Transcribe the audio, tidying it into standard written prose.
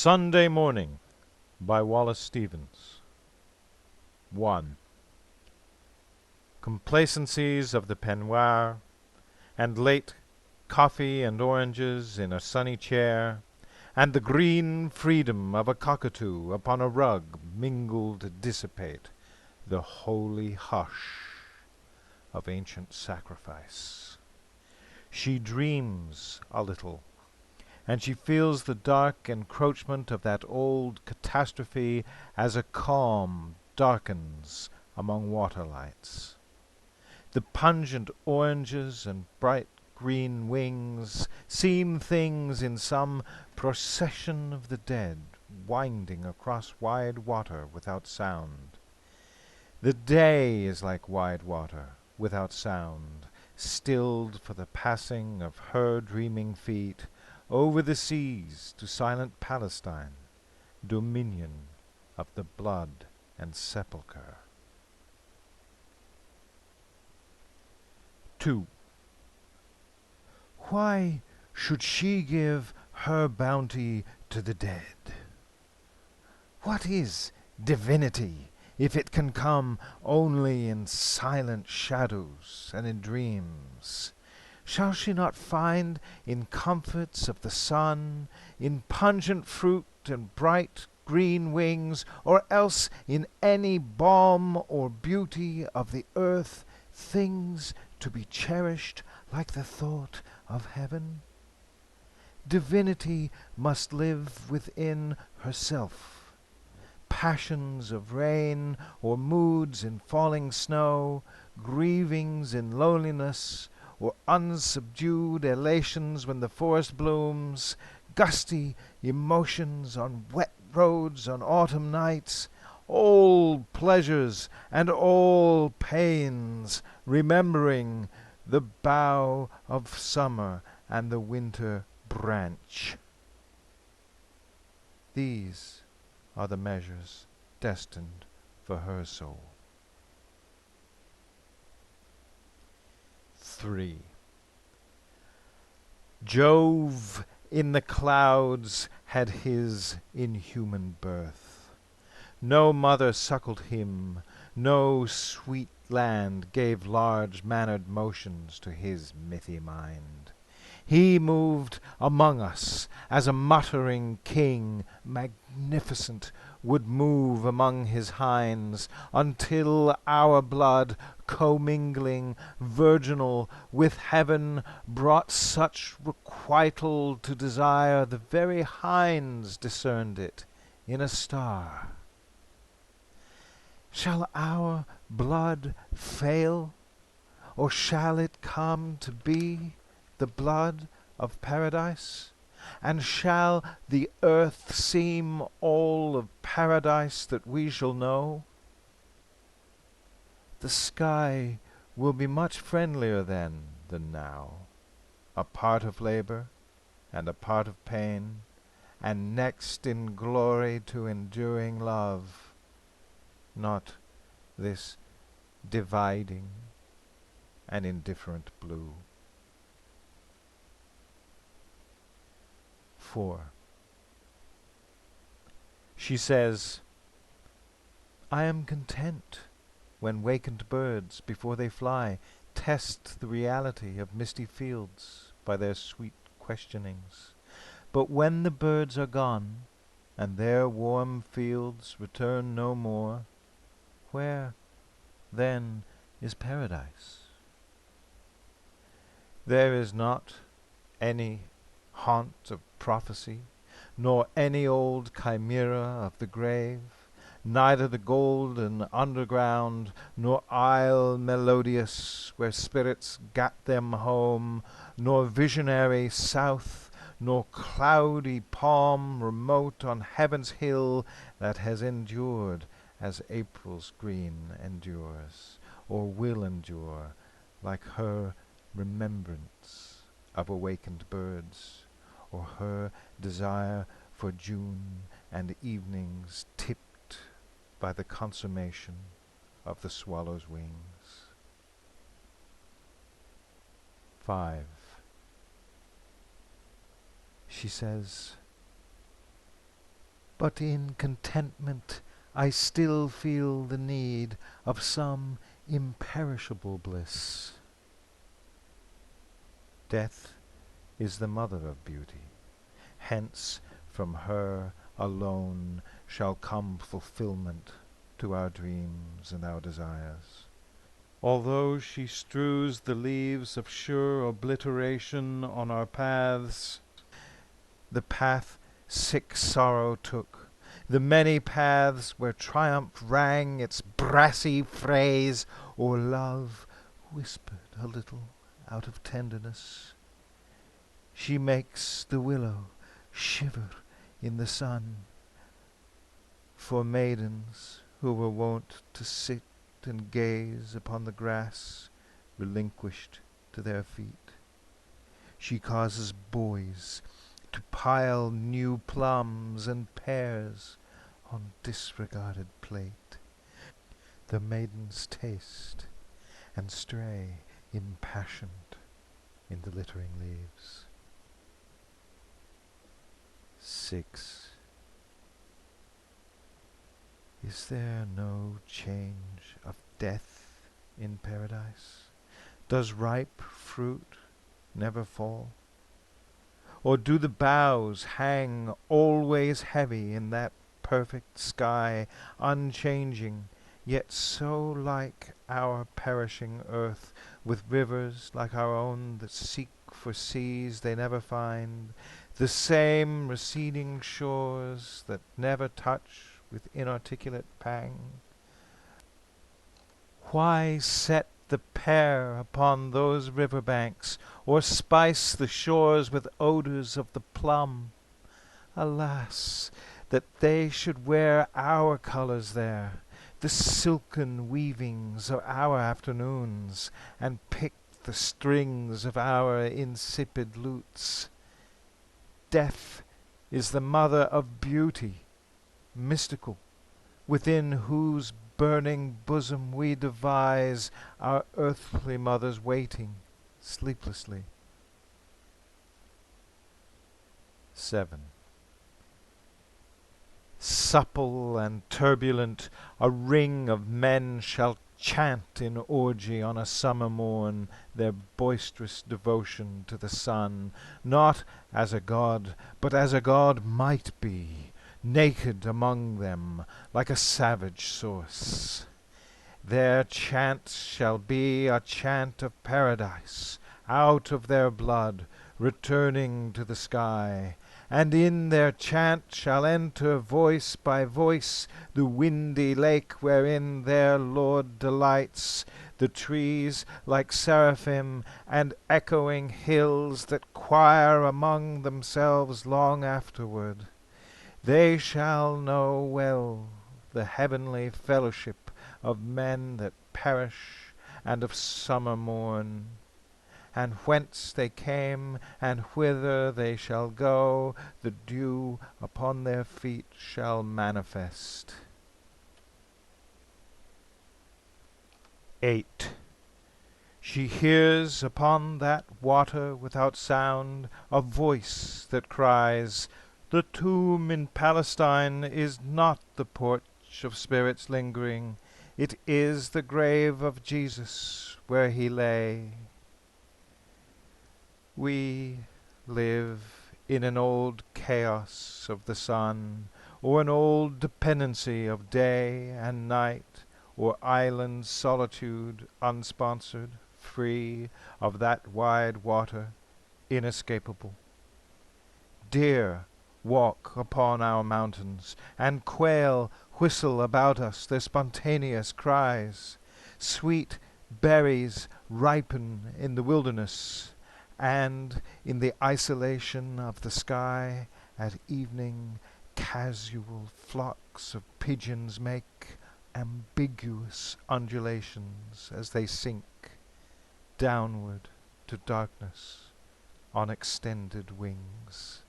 Sunday Morning by Wallace Stevens. 1. Complacencies of the peignoir, and late coffee and oranges in a sunny chair, and the green freedom of a cockatoo upon a rug mingled dissipate the holy hush of ancient sacrifice. She dreams a little, and she feels the dark encroachment of that old catastrophe as a calm darkens among water lights. The pungent oranges and bright green wings seem things in some procession of the dead, winding across wide water without sound. The day is like wide water, without sound, stilled for the passing of her dreaming feet over the seas to silent Palestine, dominion of the blood and sepulchre. 2. Why should she give her bounty to the dead? What is divinity if it can come only in silent shadows and in dreams? Shall she not find in comforts of the sun, in pungent fruit and bright green wings, or else in any balm or beauty of the earth, things to be cherished like the thought of heaven? Divinity must live within herself. Passions of rain, or moods in falling snow, grievings in loneliness, or unsubdued elations when the forest blooms, gusty emotions on wet roads on autumn nights, all pleasures and all pains, remembering the bough of summer and the winter branch. These are the measures destined for her soul. 3. Jove in the clouds had his inhuman birth. No mother suckled him, no sweet land gave large-mannered motions to his mythy mind. He moved among us as a muttering king, magnificent, would move among his hinds, until our blood, commingling, virginal, with heaven, brought such requital to desire the very hinds discerned it in a star. Shall our blood fail, or shall it come to be the blood of paradise? And shall the earth seem all of paradise that we shall know? The sky will be much friendlier then than now, a part of labor and a part of pain, and next in glory to enduring love, not this dividing and indifferent blue. 4. She says, I am content when wakened birds, before they fly, test the reality of misty fields by their sweet questionings. But when the birds are gone, and their warm fields return no more, where then is paradise? There is not any haunt of prophecy, nor any old chimera of the grave, neither the golden underground, nor isle melodious where spirits gat them home, nor visionary south, nor cloudy palm remote on heaven's hill that has endured as April's green endures, or will endure, like her remembrance of awakened birds, or her desire for June and evenings tipped by the consummation of the swallow's wings. 5. She says, but in contentment I still feel the need of some imperishable bliss. Death is the mother of beauty. Hence from her alone shall come fulfillment to our dreams and our desires. Although she strews the leaves of sure obliteration on our paths, the path sick sorrow took, the many paths where triumph rang its brassy phrase, or love whispered a little out of tenderness. She makes the willow shiver in the sun, for maidens who were wont to sit and gaze upon the grass relinquished to their feet. She causes boys to pile new plums and pears on disregarded plate. The maidens taste and stray impassioned in the littering leaves. 6. Is there no change of death in paradise? Does ripe fruit never fall? Or do the boughs hang always heavy in that perfect sky, unchanging, yet so like our perishing earth, with rivers like our own that seek for seas they never find, the same receding shores that never touch with inarticulate pang? Why set the pear upon those river banks, or spice the shores with odours of the plum? Alas, that they should wear our colours there, the silken weavings of our afternoons, and pick the strings of our insipid lutes. Death is the mother of beauty, mystical, within whose burning bosom we devise our earthly mothers waiting sleeplessly. 7. Supple and turbulent, a ring of men shall chant in orgy on a summer morn their boisterous devotion to the sun, not as a god, but as a god might be, naked among them like a savage source. Their chant shall be a chant of paradise, out of their blood, returning to the sky, and in their chant shall enter voice by voice the windy lake wherein their Lord delights, the trees like seraphim, and echoing hills that choir among themselves long afterward. They shall know well the heavenly fellowship of men that perish and of summer morn, and whence they came and whither they shall go, the dew upon their feet shall manifest. 8. She hears upon that water without sound a voice that cries, "The tomb in Palestine is not the porch of spirits lingering, it is the grave of Jesus where he lay." We live in an old chaos of the sun, or an old dependency of day and night, or island solitude unsponsored, free of that wide water, inescapable. Deer walk upon our mountains, and quail whistle about us their spontaneous cries. Sweet berries ripen in the wilderness, and in the isolation of the sky at evening casual flocks of pigeons make ambiguous undulations as they sink downward to darkness on extended wings.